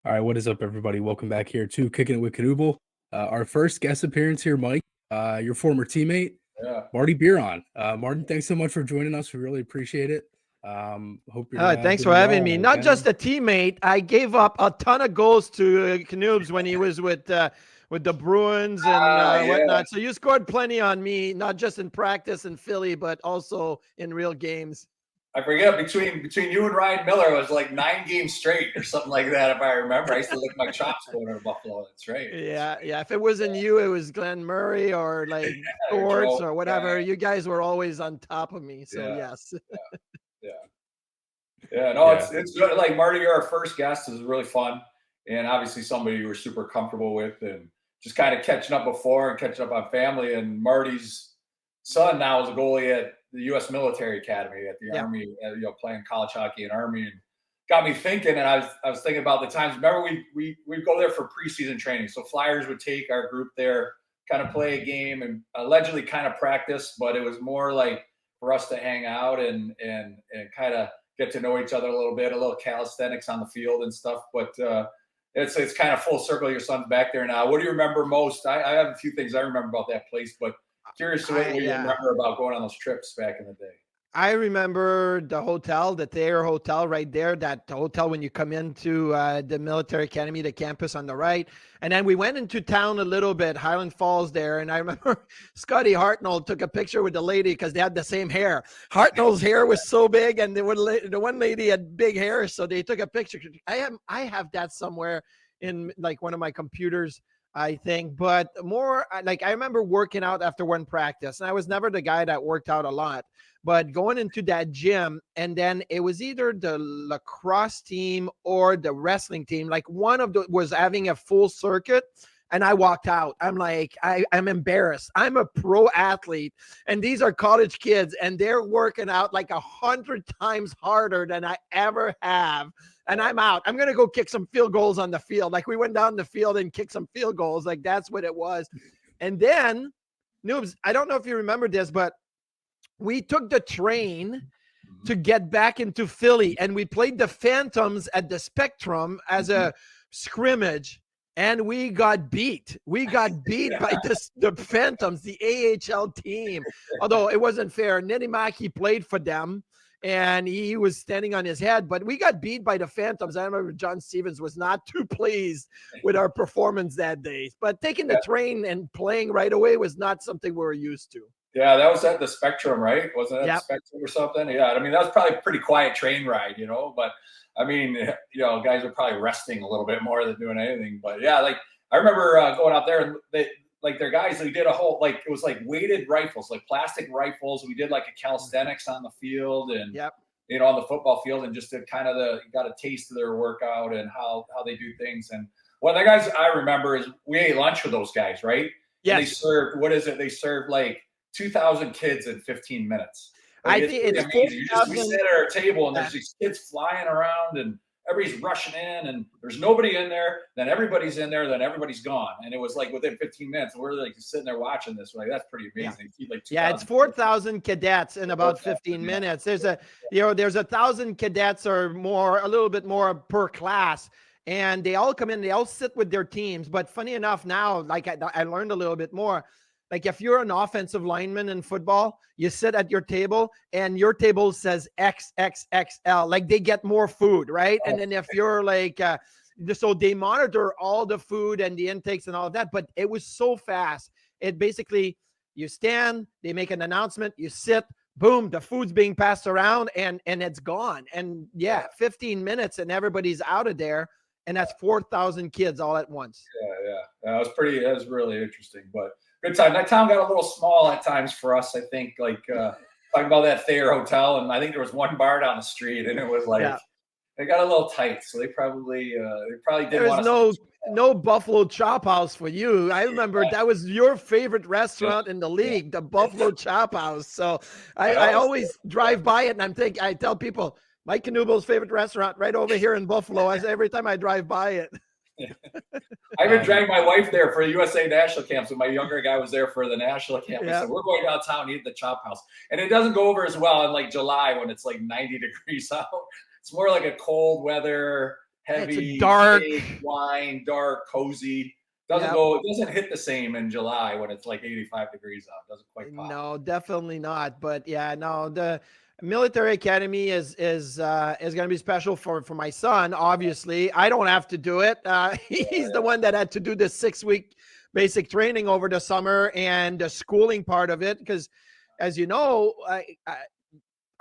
All right, what is up, everybody? Welcome back here to Kickin It With Knuble. Our first guest appearance here, Mike, your former teammate, Yeah. Marty Biron. Martin, thanks so much for joining us. We really appreciate it. Hope you're Thanks for doing having well me. on Not weekend. just a teammate. I gave up a ton of goals to Knubes when he was with the Bruins and Yeah. whatnot. So you scored plenty on me, not just in practice in Philly, but also in real games. I forget between you and Ryan Miller, it was like 9 games straight or something like that. If I remember, I used to lick my chops going to Buffalo. That's right. Yeah. If it wasn't you, it was Glenn Murray or like Sports or whatever. You guys were always on top of me. So yes. No, it's good. Like Marty, you're our first guest. This is really fun, and obviously somebody you were super comfortable with, and just kind of catching up before and catching up on family. And Marty's son now is a goalie at the U.S. Military Academy at the Army, playing college hockey and Army, and got me thinking. And I was thinking about the times. Remember, we'd go there for preseason training. So Flyers would take our group there, kind of play a game, and allegedly kind of practice, but it was more like for us to hang out and kind of get to know each other a little calisthenics on the field and stuff. But it's kind of full circle. Your son's back there now. What do you remember most? I have a few things I remember about that place, but curious to what you remember about going on those trips back in the day. I remember the hotel, the Thayer Hotel right there, that hotel when you come into the military academy, the campus on the right. And then we went into town a little bit, Highland Falls there. And I remember Scotty Hartnell took a picture with the lady because they had the same hair. Hartnell's hair was so big and the one lady had big hair. So they took a picture. I have that somewhere in like one of my computers, I think, but more like I remember working out after one practice, and I was never the guy that worked out a lot, but going into that gym, and then it was either the lacrosse team or the wrestling team, like one of the was having a full circuit, and I walked out. I'm like, I'm embarrassed. I'm a pro athlete, and these are college kids, and they're working out like 100 times harder than I ever have. And I'm out. I'm going to go kick some field goals on the field. Like we went down the field and kicked some field goals. Like that's what it was. And then, Noobs, I don't know if you remember this, but we took the train to get back into Philly, and we played the Phantoms at the Spectrum as a scrimmage. And we got beat. We got beat by the Phantoms, the AHL team. Although it wasn't fair. Nedimaki played for them, and he was standing on his head. But we got beat by the Phantoms. I remember John Stevens was not too pleased with our performance that day. But taking the train and playing right away was not something we were used to. Yeah, that was at the Spectrum, right? Wasn't that the Spectrum or something? Yeah, I mean, that was probably a pretty quiet train ride, but I mean, guys are probably resting a little bit more than doing anything. But yeah, like I remember going out there and their guys, they did a whole, like, it was like weighted rifles, like plastic rifles. We did like a calisthenics on the field and, on the football field, and just did kind of got a taste of their workout and how they do things. And one of the guys I remember is we ate lunch with those guys, right? Yes. And they served, they served like 2,000 kids in 15 minutes. Like, I think it's amazing. We sit at our table and there's these kids flying around and everybody's rushing in and there's nobody in there. Then everybody's in there. Then everybody's gone. And it was like within 15 minutes, we're like sitting there watching this. Like, that's pretty amazing. It's 4,000 cadets in about 15 minutes. There's 1,000 cadets or more, a little bit more per class. And they all come in, they all sit with their teams. But funny enough, now, like I learned a little bit more. Like if you're an offensive lineman in football, you sit at your table and your table says XXXL, like they get more food, right? And then if you're like, so they monitor all the food and the intakes and all of that, but it was so fast. It basically, you stand, they make an announcement, you sit, boom, the food's being passed around and it's gone. And 15 minutes and everybody's out of there. And that's 4,000 kids all at once. That was really interesting, but good time. That town got a little small at times for us, I think, like talking about that Thayer Hotel. And I think there was one bar down the street and it was like, they got a little tight. So they probably didn't want to. No Buffalo Chop House for you. I remember that was your favorite restaurant in the league, the Buffalo Chop House. So I always drive by it and I tell people, Mike Knuble's favorite restaurant right over here in Buffalo. Every time I drive by it. I even dragged my wife there for a USA national camp. So my younger guy was there for the national camp. I said, we're going downtown to eat at the Chop House. And it doesn't go over as well in like July when it's like 90 degrees out. It's more like a cold weather, heavy, dark, big wine, dark, cozy. It doesn't hit the same in July when it's like 85 degrees out. It doesn't quite pop. No, definitely not. But yeah, no, the military academy is going to be special for my son. Obviously, I don't have to do it. He's the one that had to do the 6-week basic training over the summer and the schooling part of it. Because, as you know,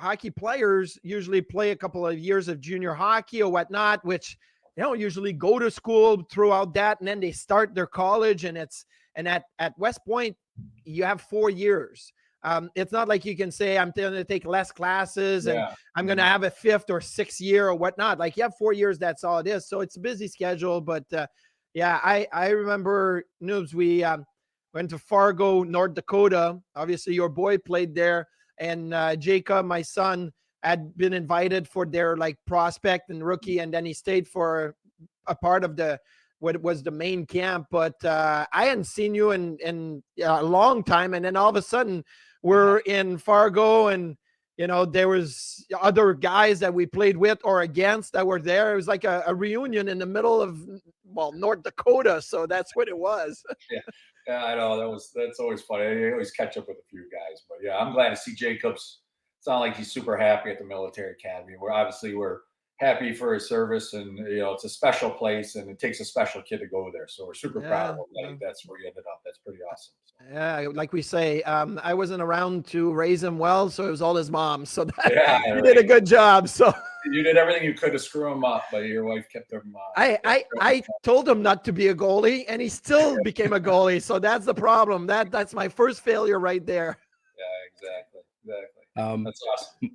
hockey players usually play a couple of years of junior hockey or whatnot, which they don't usually go to school throughout that, and then they start their college. And at Westpoint, you have 4 years. It's not like you can say I'm going to take less classes and I'm going to have a 5th or 6th year or whatnot. Like, you have 4 years. That's all it is. So it's a busy schedule. But I remember, Noobs, we went to Fargo, North Dakota. Obviously, your boy played there, and Jacob, my son, had been invited for their like prospect and rookie, and then he stayed for a part of what was the main camp. But I hadn't seen you in a long time, and then all of a sudden we're in Fargo, and there was other guys that we played with or against that were there. It was like a reunion in the middle of North Dakota, so that's what it was. Yeah, I know that's always funny. I always catch up with a few guys, but yeah, I'm glad to see Jacobs. It's not like he's super happy at the military academy. We're happy for his service, and it's a special place, and it takes a special kid to go there. So we're super proud of him. That's where he ended up. That's pretty awesome. Yeah, like we say, I wasn't around to raise him well, so it was all his mom. So he did a good job. So you did everything you could to screw him up, but your wife kept him. I told him not to be a goalie, and he still became a goalie. So that's the problem. That's my first failure right there. Yeah, exactly. That's awesome.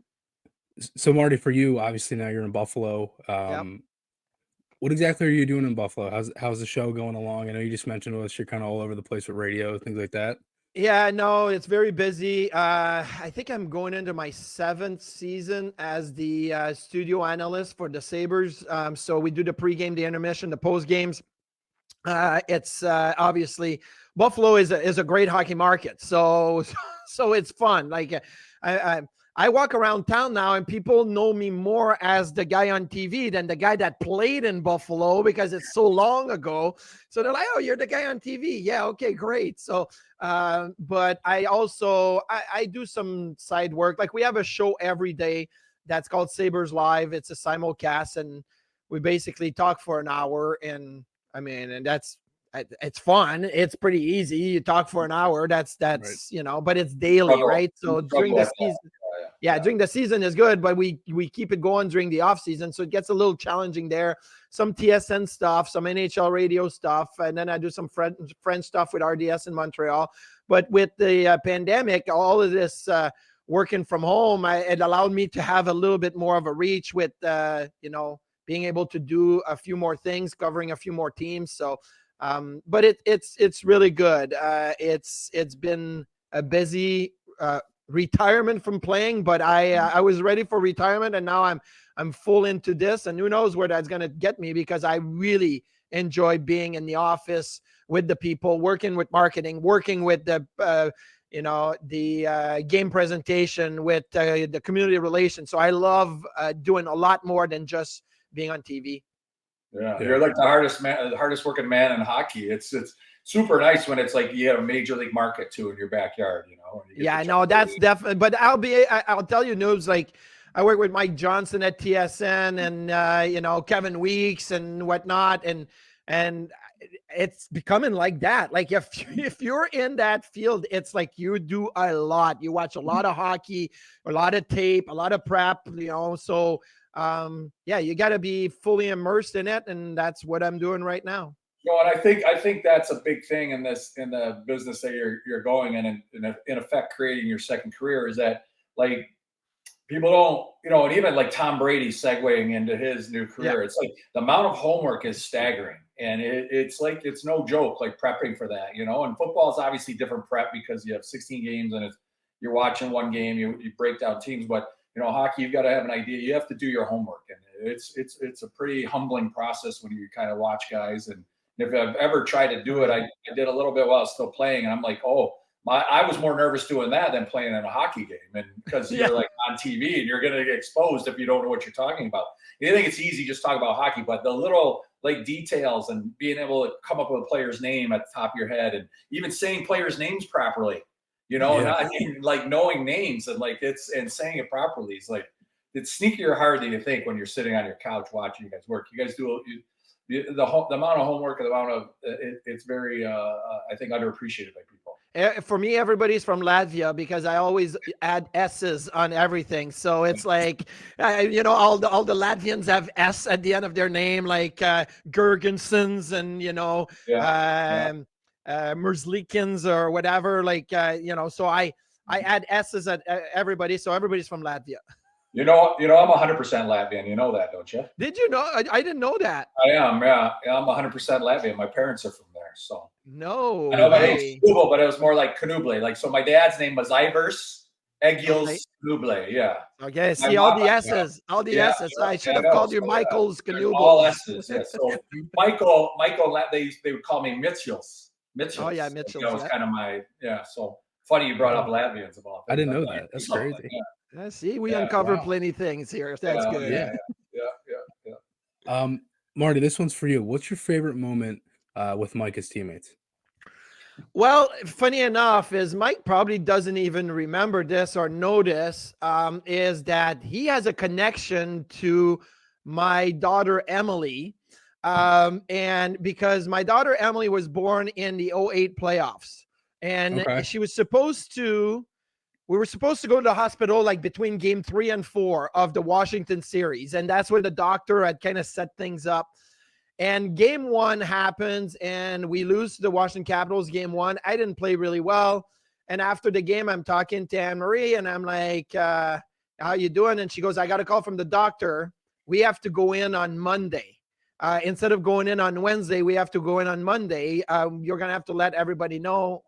So Marty, for you, obviously now you're in Buffalo. What exactly are you doing in Buffalo? How's the show going along? I know you just mentioned to us you're kind of all over the place with radio, things like that. Yeah, no, it's very busy. I think I'm going into my 7th season as the studio analyst for the Sabres. So we do the pregame, the intermission, the post games. It's obviously Buffalo is a great hockey market. So it's fun. Like I walk around town now, and people know me more as the guy on TV than the guy that played in Buffalo, because it's so long ago. So they're like, "Oh, you're the guy on TV." Yeah, okay, great. So, but I also I do some side work. Like, we have a show every day that's called Sabres Live. It's a simulcast, and we basically talk for an hour. And I mean, and it's fun. It's pretty easy. You talk for an hour. That's right. But it's daily, right? So during the season. Yeah, during the season is good, but we keep it going during the off season, so it gets a little challenging there. Some TSN stuff, some NHL radio stuff, and then I do some French stuff with RDS in Montreal. But with the pandemic, all of this working from home, it allowed me to have a little bit more of a reach with being able to do a few more things, covering a few more teams. So, but it's really good. It's been a busy retirement from playing, but I was ready for retirement, and now I'm full into this, and who knows where that's going to get me, because I really enjoy being in the office with the people, working with marketing, working with the game presentation, with the community relations. So I love doing a lot more than just being on TV. Yeah, you're like the hardest working man in hockey. It's super nice when it's like you have a major league market too in your backyard, Yeah, no, that's definitely. But I'll tell you, Noobs, like, I work with Mike Johnson at TSN, and Kevin Weeks and whatnot, and it's becoming like that. Like, if you're in that field, it's like you do a lot. You watch a lot of hockey, a lot of tape, a lot of prep. So you got to be fully immersed in it, and that's what I'm doing right now. And I think that's a big thing in the business that you're going in effect creating your second career, is that, like, people don't, and even like Tom Brady segueing into his new career, it's like the amount of homework is staggering, and it's like, it's no joke, like prepping for that, and football is obviously different prep because you have 16 games and you're watching one game, you break down teams, but hockey, you've got to have an idea, you have to do your homework, and it's a pretty humbling process when you kind of watch guys. And if I've ever tried to do it, I did a little bit while I was still playing, and I'm like, oh, I was more nervous doing that than playing in a hockey game, and because you're like on TV and you're going to get exposed if you don't know what you're talking about. You think it's easy just talk about hockey, but the little like details and being able to come up with a player's name at the top of your head, and even saying players' names properly, not like knowing names and like and saying it properly is like it's sneakier harder than you think when you're sitting on your couch watching you guys work. You guys do the amount of homework, the amount of it's very I think underappreciated by people. For me, everybody's from Latvia because I always add S's on everything. So it's like, all the Latvians have S at the end of their name, like Gergensons and, Merzlikins or whatever. Like, so I add S's at everybody. So everybody's from Latvia. I'm 100% Latvian. You know that, don't you? Did you know? I didn't know that. I am, yeah. I'm 100% Latvian. My parents are from there, so. No. I know my name's Knuble, but it was more like Knuble. Like, so my dad's name was Ivers Egils Knuble, yeah. Okay, see all the S's, all the S's. I should have called you Michael's Knuble. All S's, yeah. So Michael, they would call me Mitchels. Oh yeah, Mitchell. That was kind of my, so funny you brought up Latvians about that. I didn't know that. That's crazy. Yeah. See, we uncover plenty of things here. That's good. Yeah. Marty, this one's for you. What's your favorite moment with Mike as teammates? Well, funny enough, is Mike probably doesn't even remember this or know this, is that he has a connection to my daughter Emily, and because my daughter Emily was born in the 2008 playoffs, and we were supposed to go to the hospital like between game 3 and 4 of the Washington series. And that's where the doctor had kind of set things up. And game 1 happens and we lose to the Washington Capitals game 1. I didn't play really well. And after the game, I'm talking to Anne-Marie and I'm like, how you doing? And she goes, I got a call from the doctor. We have to go in on Monday. Instead of going in on Wednesday, we have to go in on Monday. You're going to have to let everybody know,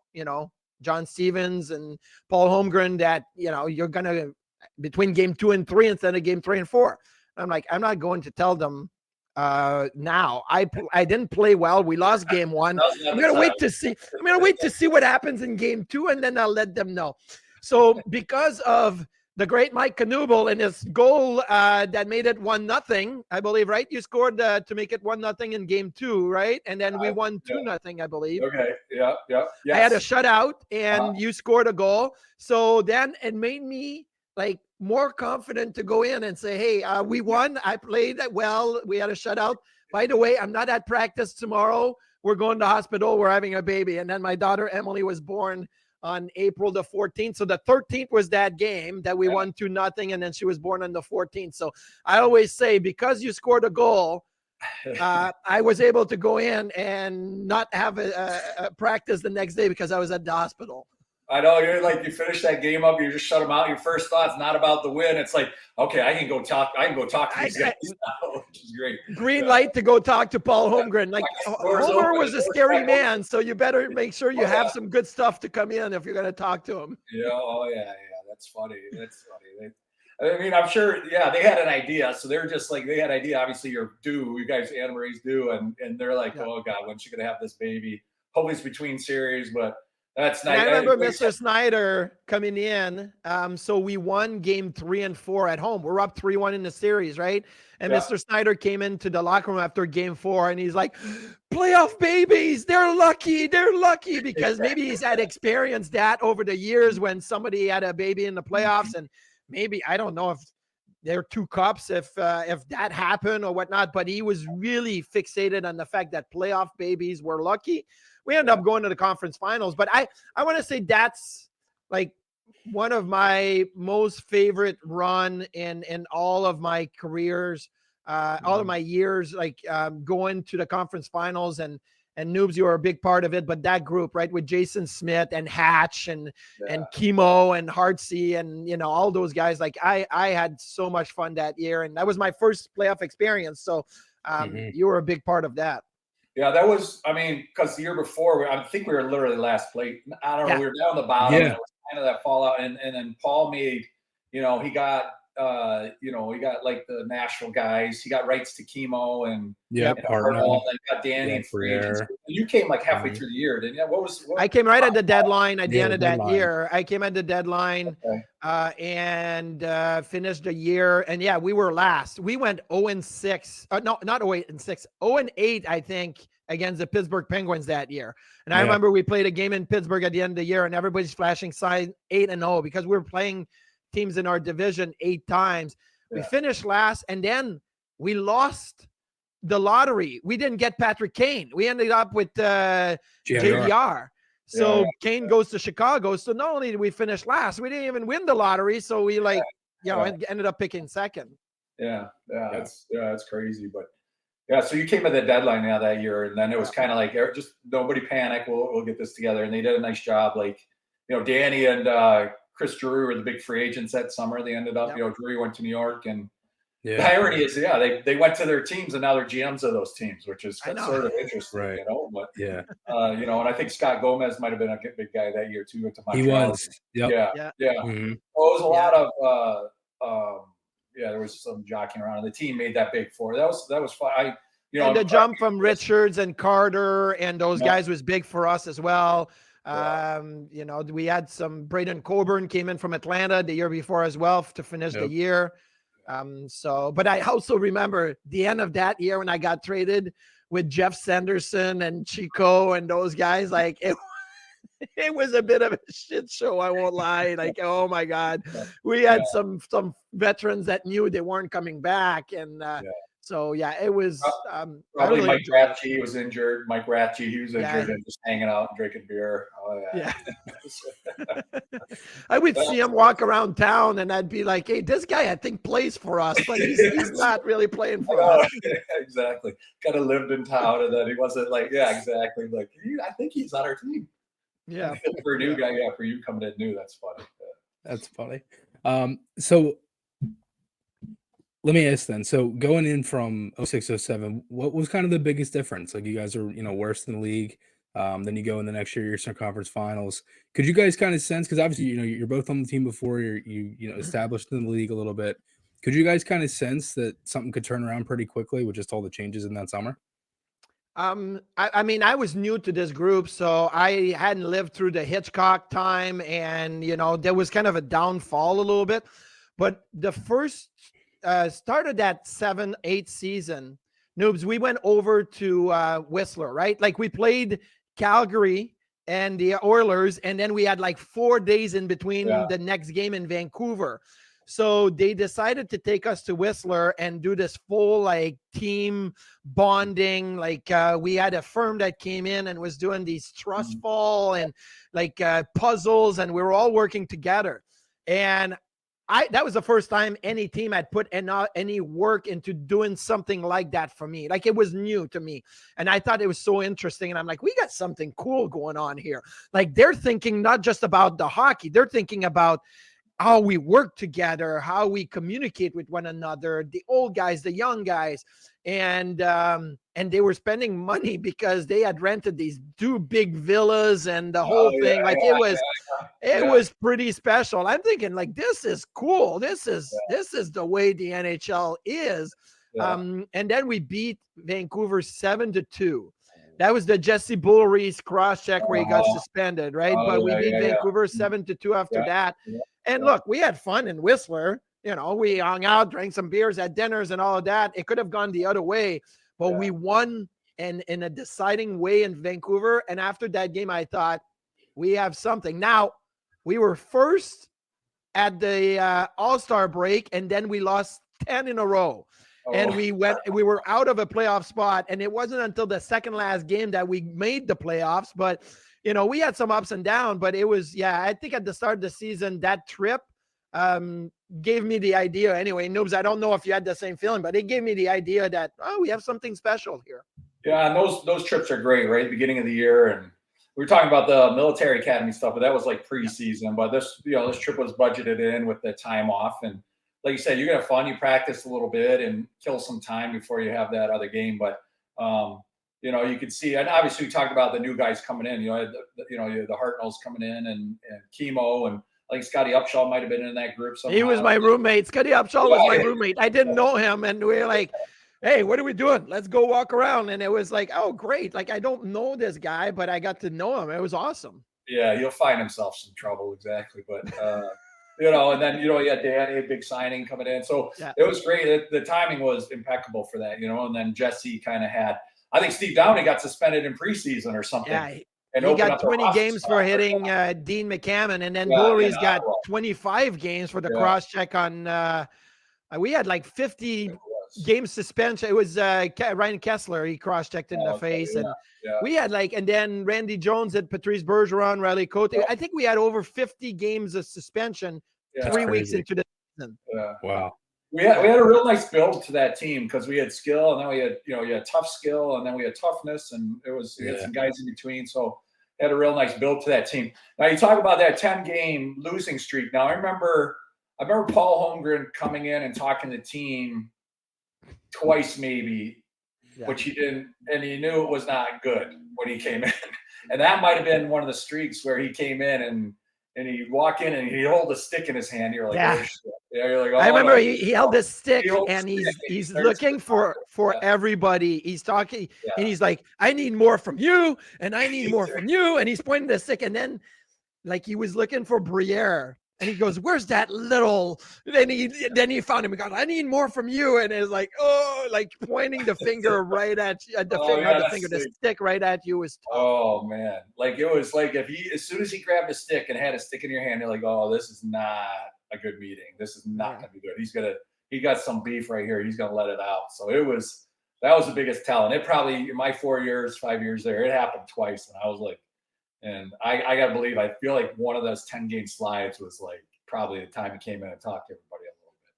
John Stevens and Paul Holmgren, that, you're going to, between game 2 and 3 instead of game 3 and 4. I'm like, I'm not going to tell them now. I didn't play well. We lost game 1. I'm going to wait to see what happens in game 2, and then I'll let them know. So because of the great Mike Knuble and his goal that made it 1-0, I believe, right? You scored to make it 1-0 in game 2, right? And then we won 2-0, I believe. Okay. Yeah. Yes. I had a shutout and you scored a goal. So then it made me like more confident to go in and say, hey, we won. I played well. We had a shutout. By the way, I'm not at practice tomorrow. We're going to hospital. We're having a baby. And then my daughter Emily was born on April the 14th. So the 13th was that game that we won 2-0, and then she was born on the 14th. So I always say, because you scored a goal, I was able to go in and not have a practice the next day because I was at the hospital. I know, you're like, you finish that game up, you just shut them out. Your first thought's not about the win. It's like, okay, I can go talk to these guys now, which is great. Green light to go talk to Paul Holmgren. Like, Homer was a scary man, so you better make sure you have some good stuff to come in if you're going to talk to him. Yeah, that's funny. I mean, I'm sure, they had an idea. So they're just like, they had an idea. Obviously, you guys, Anne-Marie's due, and they're like, oh, God, when's she going to have this baby? Hopefully it's between series, but that's nice. I remember Mr. Snyder coming in. So we won game 3 and 4 at home. We're up 3-1 in the series, right? And Mr. Snyder came into the locker room after game 4 and he's like, playoff babies, they're lucky because maybe he's had experienced that over the years when somebody had a baby in the playoffs, and maybe, I don't know if there are 2 cups, if that happened or whatnot, but he was really fixated on the fact that playoff babies were lucky. We ended up going to the conference finals, but I want to say that's like one of my most favorite run in all of my careers, all of my years, like going to the conference finals, and Noobs, you were a big part of it, but that group, right, with Jason Smith and Hatch and Chemo and Hartsey and, all those guys, like I had so much fun that year, and that was my first playoff experience. So you were a big part of that. Yeah, that was, because the year before, I think we were literally last place. I don't know, we were down the bottom. Yeah. It was kind of that fallout. And then Paul made, he got you know, he got like the national guys. He got rights to chemo and Yep, Hartnell, and then got Danny yeah, and free agents. Briere. You came like halfway through the year, didn't you? I came right at the deadline at the Yeah, end of that deadline. year. I came at the deadline and finished the year. And yeah, we were last. We went 0-6. No, not 0-6. 0-8, I think, against the Pittsburgh Penguins that year. And I remember we played a game in Pittsburgh at the end of the year, and everybody's flashing sign 8-0 because we were playing teams in our division 8 times. We finished last, and then we lost the lottery. We didn't get Patrick Kane. We ended up with JVR. So Kane goes to Chicago. So not only did we finish last, we didn't even win the lottery. So we ended up picking second. It's crazy. But so you came at the deadline that year, and then it was kind of like, just nobody panic. We'll get this together. And they did a nice job. Like, you know, Danny and Chris Drury were the big free agents that summer. They ended up, you know, Drury went to New York, and the irony is, they went to their teams, and now they're GMs of those teams, which is sort of interesting, you know. But you know, and I think Scott Gomez might have been a big guy that year too. Went to Montreal. He was, Mm-hmm. Well, it was a lot of there was some jockeying around, and the team made that big four. That was fun. And the jump from Richards and Carter and those guys was big for us as well. You know, we had some Braden Coburn came in from Atlanta the year before as well to finish the year. But I also remember the end of that year when I got traded with Jeff Sanderson and Chico and those guys. Like it was a bit of a shit show, I won't lie. Like, oh my God, we had some veterans that knew they weren't coming back, and so it was probably Mike Ratchie was injured. Mike Ratchie, he was injured and just hanging out and drinking beer. I would see him walk around town, and I'd be like, "Hey, this guy, I think plays for us, but he's not really playing for us." Exactly. Kind of lived in town, and then he wasn't like, exactly. Like, I think he's on our team. Yeah. For a new guy, for you coming in new, that's funny. That's funny. So let me ask then. So going in from 06-07, what was kind of the biggest difference? Like, you guys are, you know, worse than the league. Then you go in the next year, Eastern Conference Finals. Could you guys kind of sense, because obviously, you know, you're both on the team before, you know, established in the league a little bit. Could you guys kind of sense that something could turn around pretty quickly with just all the changes in that summer? I mean, I was new to this group, so I hadn't lived through the Hitchcock time, and, you know, there was kind of a downfall a little bit. But the first start of that 7-8 season, Noobs, we went over to Whistler, right? Like, we played Calgary and the Oilers, and then we had like 4 days in between the next game in Vancouver. So they decided to take us to Whistler and do this full like team bonding. Like we had a firm that came in and was doing these trust fall and like puzzles, and we were all working together. And that was the first time any team had put any work into doing something like that for me. Like, it was new to me. And I thought it was so interesting. And I'm like, we got something cool going on here. Like, they're thinking not just about the hockey, they're thinking about how we work together, how we communicate with one another, the old guys, the young guys. And they were spending money because they had rented these 2 big villas and the whole thing. Like, it was pretty special. I'm thinking, like, this is cool. This is the way the NHL is. And then we beat Vancouver 7-2. That was the Jesse Bullreese cross check where he got suspended, right? But we beat Vancouver 7-2 after that. And look, we had fun in Whistler. You know, we hung out, drank some beers at dinners and all of that. It could have gone the other way, but we won in a deciding way in Vancouver. And after that game, I thought, we have something. Now, we were first at the All-Star break, and then we lost 10 in a row. And we were out of a playoff spot. And it wasn't until the second last game that we made the playoffs. But, you know, we had some ups and downs, but it was, I think at the start of the season, that trip gave me the idea anyway. Noobs, I don't know if you had the same feeling, but it gave me the idea that, we have something special here. Yeah, and those trips are great, right? Beginning of the year, and we were talking about the military academy stuff, but that was like preseason. But this trip was budgeted in with the time off, and like you said, you're gonna have fun. You practice a little bit and kill some time before you have that other game. But you know, you could see, and obviously we talked about the new guys coming in. You know, the Hartnells coming in and chemo, and I think Scotty Upshaw might have been in that group somehow. He was my roommate. Scotty Upshaw was my roommate. I didn't know him, and we were like, hey, what are we doing? Let's go walk around. And it was like, oh, great. Like, I don't know this guy, but I got to know him. It was awesome. Yeah, he'll find himself some trouble, exactly. But you know, and then, you know, yeah, Danny, a big signing coming in. So it was great. The timing was impeccable for that, you know, and then Jesse kind of had, I think Steve Downey got suspended in preseason or something. Yeah, and he got 20 games for hitting Dean McCammon, and then Guillory's got 25 games for the cross check on, we had like 50 game suspension. It was Ryan Kessler. He cross checked in the face, and we had like, and then Randy Jones at Patrice Bergeron, Riley Cote. I think we had over 50 games of suspension 3 weeks into the season. Yeah. Wow. We had a real nice build to that team because we had skill, and then we had, you know, you had tough skill, and then we had toughness, and it was we had some guys in between. So had a real nice build to that team. Now you talk about that 10-game losing streak. Now I remember Paul Holmgren coming in and talking to the team twice maybe, which he didn't, and he knew it was not good when he came in. And that might have been one of the streaks where he came in and he'd walk in and he'd hold a stick in his hand. You're like, oh, shit. Yeah, you're like, oh, I remember he held this stick and stick. he's looking for everybody. He's talking and he's like, I need more from you, and I need more from you. And he's pointing the stick, and then like he was looking for Briere. And he goes, where's that little? Then he found him. He goes, I need more from you. And it's like, oh, like pointing the finger right at you. The stick right at you was tough. Oh man, like it was like as soon as he grabbed a stick and had a stick in your hand, you're like, oh, this is not a good meeting. This is not gonna be good. He got some beef right here. He's gonna let it out. So that was the biggest tell. And it probably in my 5 years there, it happened twice, and I was like. And I got to believe, I feel like one of those 10-game slides was like probably the time he came in and talked to everybody a little bit.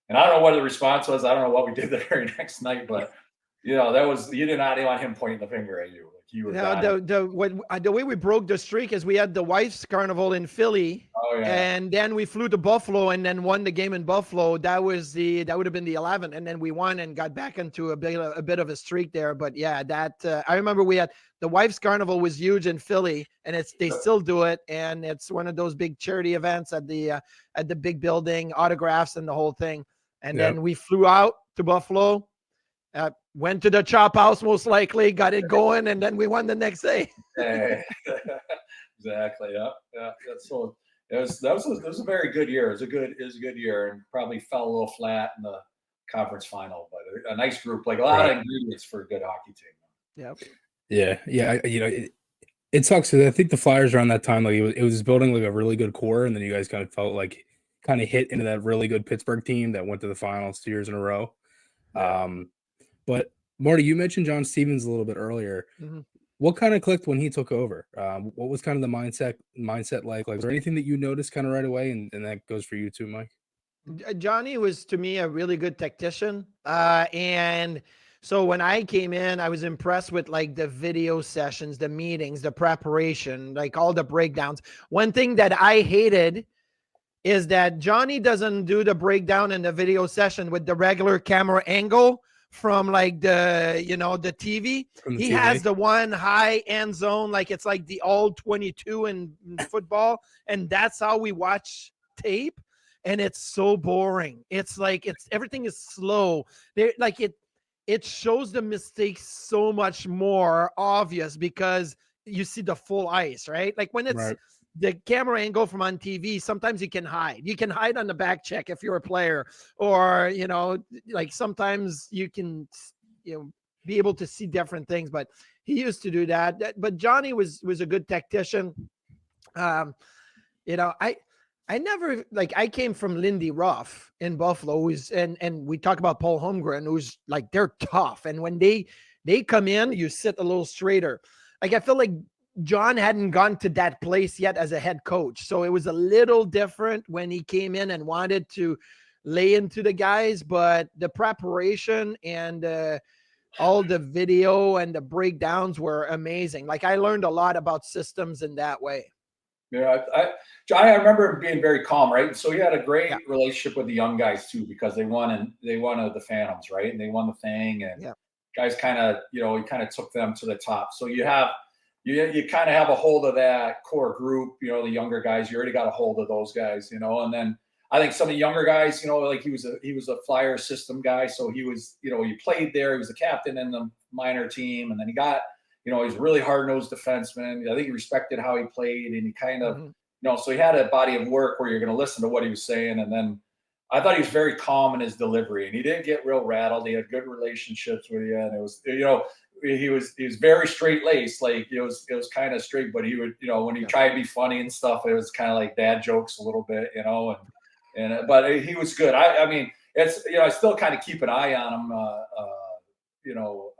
And I don't know what the response was. I don't know what we did the very next night, but, you know, you did not want him pointing the finger at you. Like you were the way we broke the streak is we had the Wife's Carnival in Philly. Oh, yeah. And then we flew to Buffalo and then won the game in Buffalo. That would have been the 11th. And then we won and got back into a bit of a streak there. But yeah, I remember we had the Wife's Carnival was huge in Philly, and they still do it. And it's one of those big charity events at the big building, autographs and the whole thing. And then we flew out to Buffalo, went to the Chop House, most likely, got it going, and then we won the next day. Exactly. Yeah. So it was a very good year. It was a good year, and probably fell a little flat in the conference final, but a nice group, like a lot of ingredients for a good hockey team. Yep. Yeah. You know, it sucks because I think the Flyers around that time, like it was building like a really good core, and then you guys kind of felt like hit into that really good Pittsburgh team that went to the finals 2 years in a row. But Marty, you mentioned John Stevens a little bit earlier. Mm-hmm. What kind of clicked when he took over? What was kind of the mindset like? Like, was there anything that you noticed kind of right away? And that goes for you too, Mike. Johnny was, to me, a really good tactician. And so when I came in, I was impressed with like the video sessions, the meetings, the preparation, like all the breakdowns. One thing that I hated is that Johnny doesn't do the breakdown in the video session with the regular camera angle from like the TV. He has the one high end zone, like it's like the all 22 in football, and that's how we watch tape. And it's so boring. It's like everything is slow. It shows the mistakes so much more obvious because you see the full ice, right? Like when it's the camera angle from on TV, sometimes you can hide. You can hide on the back check if you're a player, or, like sometimes you can, be able to see different things, but he used to do that. But Johnny was a good tactician. I never, like, I came from Lindy Ruff in Buffalo, and we talk about Paul Holmgren, who's like, they're tough. And when they come in, you sit a little straighter. Like, I feel like John hadn't gone to that place yet as a head coach. So it was a little different when he came in and wanted to lay into the guys, but the preparation and all the video and the breakdowns were amazing. Like, I learned a lot about systems in that way. Yeah, I remember him being very calm, right? So he had a great relationship with the young guys too, because they won the Phantoms, right? And they won the thing, and guys kind of, he kind of took them to the top. So you have you kind of have a hold of that core group, you know, the younger guys. You already got a hold of those guys, you know, and then I think some of the younger guys, you know, like he was a flyer system guy, so he was, you know, he played there. He was the captain in the minor team, and then he got, you know, he's a really hard-nosed defenseman. I think he respected how he played, and he kind of, you know, so he had a body of work where you're going to listen to what he was saying, and then I thought he was very calm in his delivery, and he didn't get real rattled. He had good relationships with you, and it was, you know, he was very straight laced. Like it was kind of straight, but he would, you know, when he tried to be funny and stuff, it was kind of like dad jokes a little bit, you know, but he was good. I mean, it's, you know, I still kind of keep an eye on him, you know,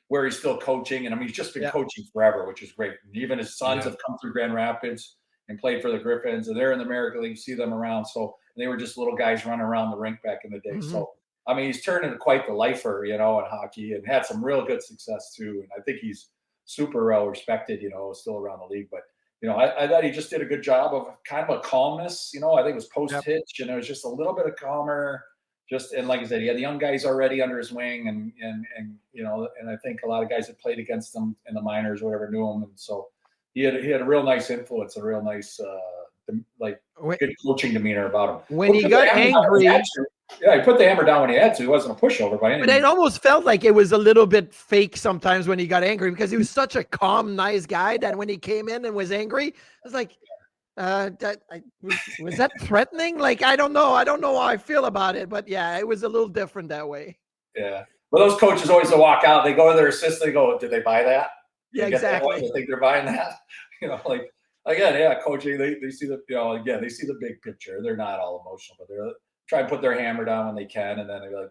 where he's still coaching, and I mean, he's just been coaching forever, which is great. And even his sons have come through Grand Rapids and played for the Griffins, and they're in the American League. See them around, so they were just little guys running around the rink back in the day. So I mean, he's turned into quite the lifer, you know, in hockey, and had some real good success too. And I think he's super well respected, you know, still around the league. But you know, I thought he just did a good job of kind of a calmness. You know, I think it was post hitch, and it was just a little bit of calmer. Just, and like I said, he had the young guys already under his wing, and you know, and I think a lot of guys that played against him in the minors, or whatever, knew him, and so he had a real nice influence, a real nice good coaching demeanor about him. When he got angry, he put the hammer down when he had to. He wasn't a pushover by any means. But it almost felt like it was a little bit fake sometimes when he got angry, because he was such a calm, nice guy that when he came in and was angry, it was like, was that threatening? Like, I don't know how I feel about it, but yeah, it was a little different that way. Yeah. Well, those coaches always walk out, they go to their assistant, they go, did they buy that? Yeah, exactly. They think they're buying that? You know, like, again, coaching, they see the, you know, again, they see the big picture. They're not all emotional, but they're try and put their hammer down when they can, and then they're like,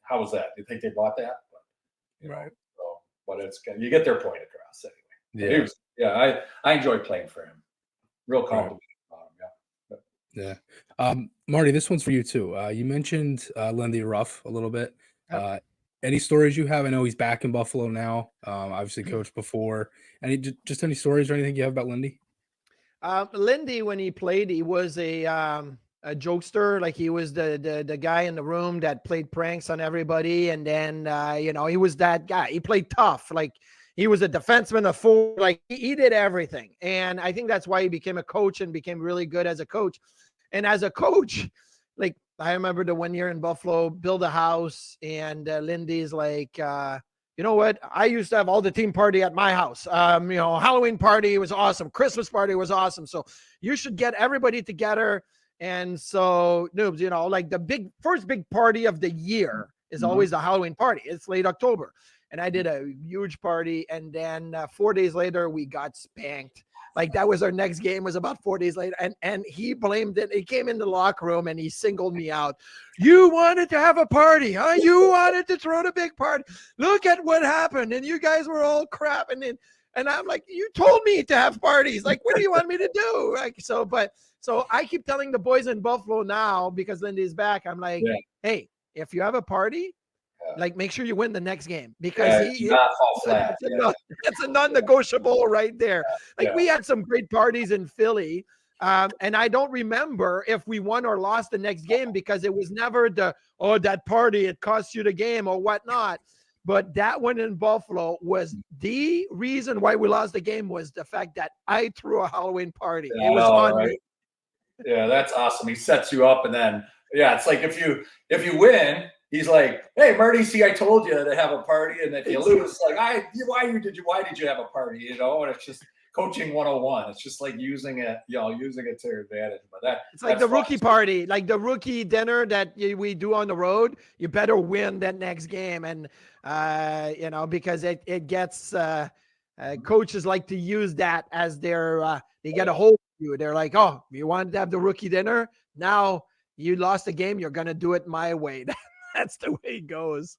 how was that? Do you think they bought that? But, right. So, but it's, you get their point across anyway. Yeah. I enjoyed playing for him. Real compliment about him. Yeah. Marty, this one's for you too. You mentioned Lindy Ruff a little bit. Any stories you have? I know he's back in Buffalo now. Obviously coached before. Just any stories or anything you have about Lindy? Lindy, when he played, he was a jokester. Like, he was the guy in the room that played pranks on everybody, and then you know, he was that guy. He played tough. Like, he was a defenseman, a forward. Like, he did everything, and I think that's why he became a coach and became really good as a coach. And as a coach, like, I remember the one year in Buffalo, build a house, and Lindy's like, you know what? I used to have all the team party at my house. You know, Halloween party was awesome. Christmas party was awesome. So you should get everybody together. And so, noobs, you know, like, the first big party of the year is always the Halloween party. It's late October. And I did a huge party. And then 4 days later, we got spanked. Like, that was our next game, was about 4 days later. And he blamed it. He came in the locker room and he singled me out. You wanted to have a party, huh? You wanted to throw the big party. Look at what happened. And you guys were all crap. And I'm like, you told me to have parties. Like, what do you want me to do? Like, so I keep telling the boys in Buffalo now, because Lindy's back, I'm like, hey, if you have a party, like, make sure you win the next game, because it's a non-negotiable right there. Like, we had some great parties in Philly, and I don't remember if we won or lost the next game, because it was never that party, it cost you the game or whatnot. But that one in Buffalo was the reason why we lost the game, was the fact that I threw a Halloween party. It was on me. Yeah, that's awesome. He sets you up, and then it's like if you win, he's like, "Hey, Marty, see, I told you to have a party." And if you lose, like, why did you have a party? You know, and it's just coaching 101. It's just like using it to your advantage. But it's like the rookie party, like the rookie dinner that we do on the road. You better win that next game, and you know, because it gets coaches like to use that as their they get a hold of you. They're like, oh, you wanted to have the rookie dinner? Now you lost the game. You're gonna do it my way. That's the way it goes.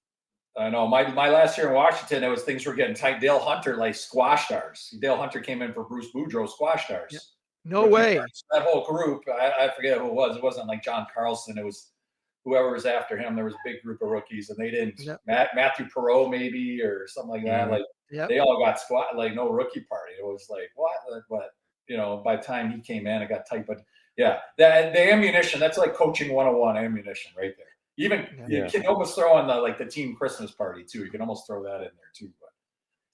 I know. My last year in Washington, things were getting tight. Dale Hunter squashed ours. Dale Hunter came in for Bruce Boudreau, squashed ours. Yeah. No way. That whole group, I forget who it was. It wasn't like John Carlson. It was whoever was after him. There was a big group of rookies, and they didn't. Yep. Matthew Perreault maybe, or something like that. Like, they all got squat. Like, no rookie party. It was like, what? But you know, by the time he came in, it got tight. But yeah, the ammunition. That's like coaching 101 ammunition right there. Even you can almost throw in the team Christmas party too. You can almost throw that in there too.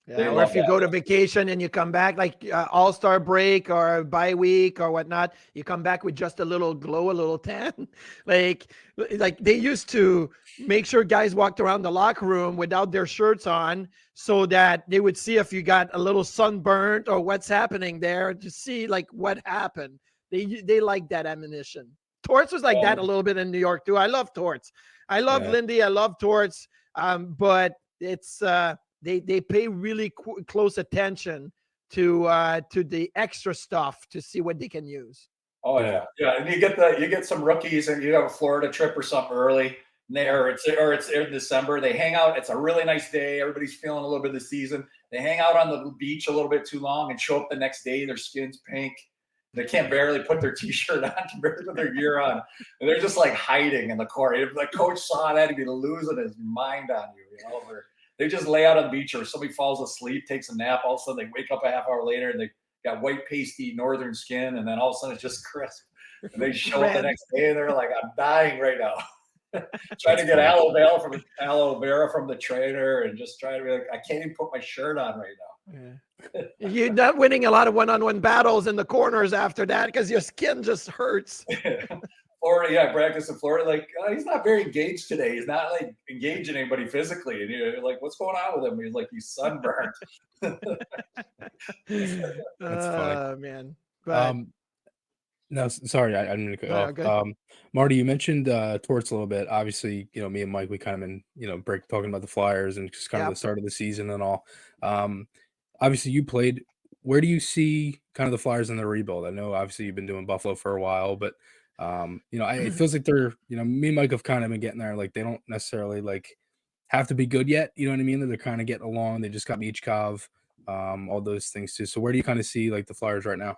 Yeah, They or love if you that. go to vacation and you come back like all-star break or bye week or whatnot, you come back with just a little glow, a little tan. like they used to make sure guys walked around the locker room without their shirts on so that they would see if you got a little sunburnt or what's happening there to see like what happened. They like that ammunition. Torts was like that a little bit in New York too. I love Torts. I love Yeah. Lindy. I love Torts. But it's they pay really close attention to the extra stuff to see what they can use. Oh yeah. And you get some rookies, and you have a Florida trip or something early, or it's in December. They hang out. It's a really nice day. Everybody's feeling a little bit of the season. They hang out on the beach a little bit too long and show up the next day. Their skin's pink. They can't barely put their t-shirt on, can barely put their gear on, and they're just like hiding in the court. If the coach saw that, he'd be losing his mind on you. You know, they just lay out on the beach, or somebody falls asleep, takes a nap. All of a sudden, they wake up a half hour later, and they got white, pasty northern skin, and then all of a sudden, it's just crisp. And they show up the next day, and they're like, "I'm dying right now." Trying to get aloe vera from the trainer, and just trying to be like, "I can't even put my shirt on right now." Yeah. You're not winning a lot of one-on-one battles in the corners after that because your skin just hurts. Florida, practice in Florida. Like, he's not very engaged today. He's not like engaging anybody physically. And you're like, what's going on with him? He's like, he's sunburned. That's funny. Man. But no, sorry, I didn't mean to cut you off. Marty, you mentioned Torts a little bit. Obviously, me and Mike, we kind of been, break talking about the Flyers and just kind of the start of the season and all. Obviously, you played. Where do you see kind of the Flyers in the rebuild? I know, obviously, you've been doing Buffalo for a while, but it feels like they're, me and Mike have kind of been getting there. Like, they don't necessarily like have to be good yet. You know what I mean? They're kind of getting along. They just got Michkov, all those things too. So where do you kind of see like the Flyers right now?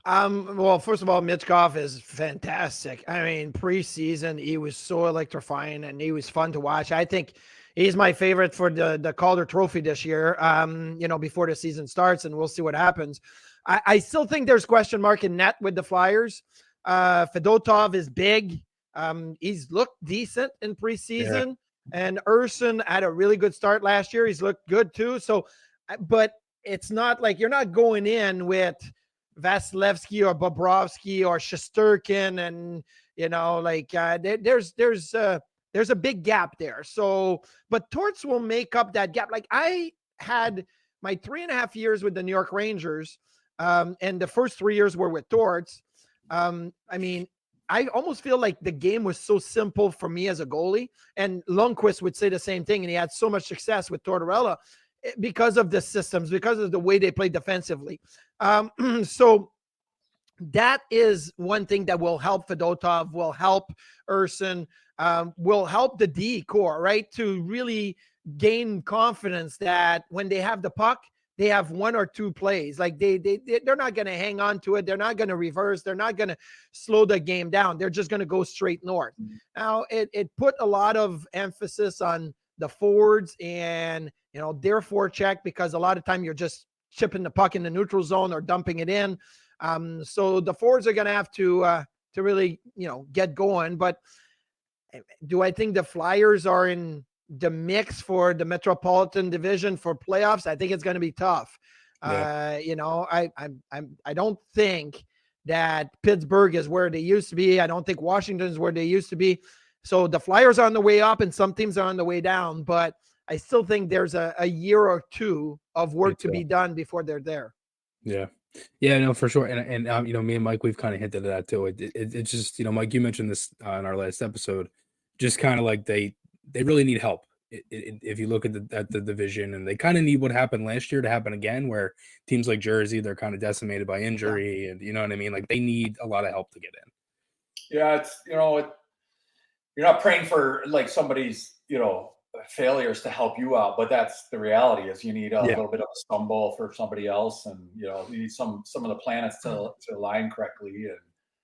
Well, first of all, Michkov is fantastic. I mean, preseason, he was so electrifying and he was fun to watch. I think he's my favorite for the Calder Trophy this year, before the season starts, and we'll see what happens. I still think there's question mark in net with the Flyers. Fedotov is big. He's looked decent in preseason, and Urson had a really good start last year. He's looked good too. So, but it's not like you're not going in with Vasilevsky or Bobrovsky or Shesterkin, and there's a big gap there. So, but Torts will make up that gap. Like, I had my 3.5 years with the New York Rangers, and the first 3 years were with Torts. I mean, I almost feel like the game was so simple for me as a goalie, and Lundqvist would say the same thing, and he had so much success with Tortorella because of the systems, because of the way they play defensively. So that is one thing that will help Fedotov, will help Urson, will help the D core, right? To really gain confidence that when they have the puck, they have one or two plays. Like they're not going to hang on to it. They're not going to reverse. They're not going to slow the game down. They're just going to go straight north. Now it put a lot of emphasis on the forwards and, their forecheck, because a lot of time you're just chipping the puck in the neutral zone or dumping it in. So the forwards are going to have to really, get going. But do I think the Flyers are in the mix for the Metropolitan Division for playoffs? I think it's going to be tough. Yeah. I don't think that Pittsburgh is where they used to be. I don't think Washington is where they used to be. So the Flyers are on the way up and some teams are on the way down, but I still think there's a year or two of work to be done before they're there. Yeah. Yeah, no, for sure. And me and Mike, we've kind of hinted at that too. It's just, Mike, you mentioned this in our last episode, just kind of like they really need help. If you look at the division, and they kind of need what happened last year to happen again, where teams like Jersey, they're kind of decimated by injury, and you know what I mean? Like, they need a lot of help to get in. Yeah, it's, you're not praying for like somebody's, failures to help you out, but that's the reality. Is you need a little bit of a stumble for somebody else, and you need some of the planets to align correctly.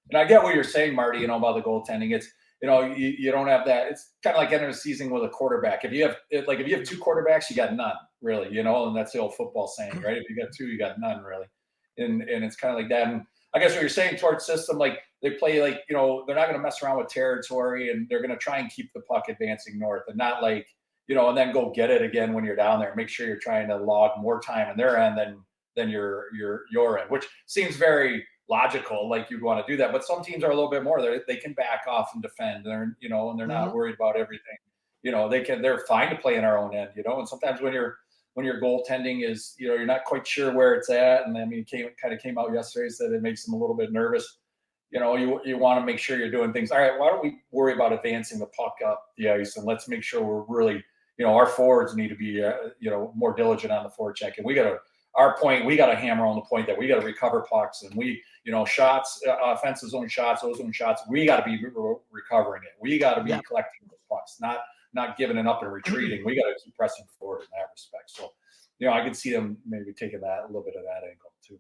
And I get what you're saying, Marty, about the goaltending. It's you don't have that. It's kind of like entering a season with a quarterback. If you have two quarterbacks, you got none really, and that's the old football saying, right? If you got two, you got none really. And it's kind of like that. And I guess what you're saying towards system, like they play like, they're not going to mess around with territory, and they're going to try and keep the puck advancing north, and not like, and then go get it again when you're down there. Make sure you're trying to log more time on their end than your end, which seems very logical, like you'd want to do that. But some teams are a little bit more. They can back off and defend. And they're not worried about everything. They're fine to play in our own end. And sometimes when your goaltending is, you're not quite sure where it's at, and I mean, it came out yesterday, said it makes them a little bit nervous. You want to make sure you're doing things. All right, why don't we worry about advancing the puck up the ice, and let's make sure we're really, our forwards need to be, more diligent on the forecheck, and we got to hammer on the point that we got to recover pucks, and shots, offensive zone shots, those zone shots, we got to be recovering it. We got to be collecting the pucks, not giving it up and retreating. We got to keep pressing forward in that respect. So, I could see them maybe taking a little bit of that angle too.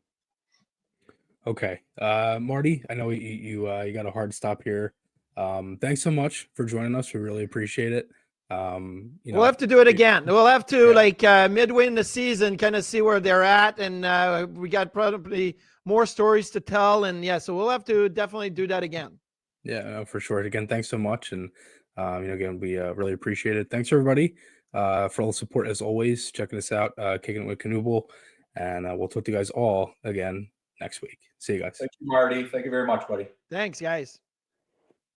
Okay. Marty, I know you got a hard stop here. Thanks so much for joining us. We really appreciate it. We'll have to do it again. We'll have to midway in the season, kind of see where they're at. And we got probably more stories to tell. And so we'll have to definitely do that again. Yeah, no, for sure. Again, thanks so much. And, again, we really appreciate it. Thanks everybody for all the support as always. Checking us out, Kickin It With Knuble. And we'll talk to you guys all again next week. See you guys. Thank you, Marty. Thank you very much, buddy. Thanks, guys.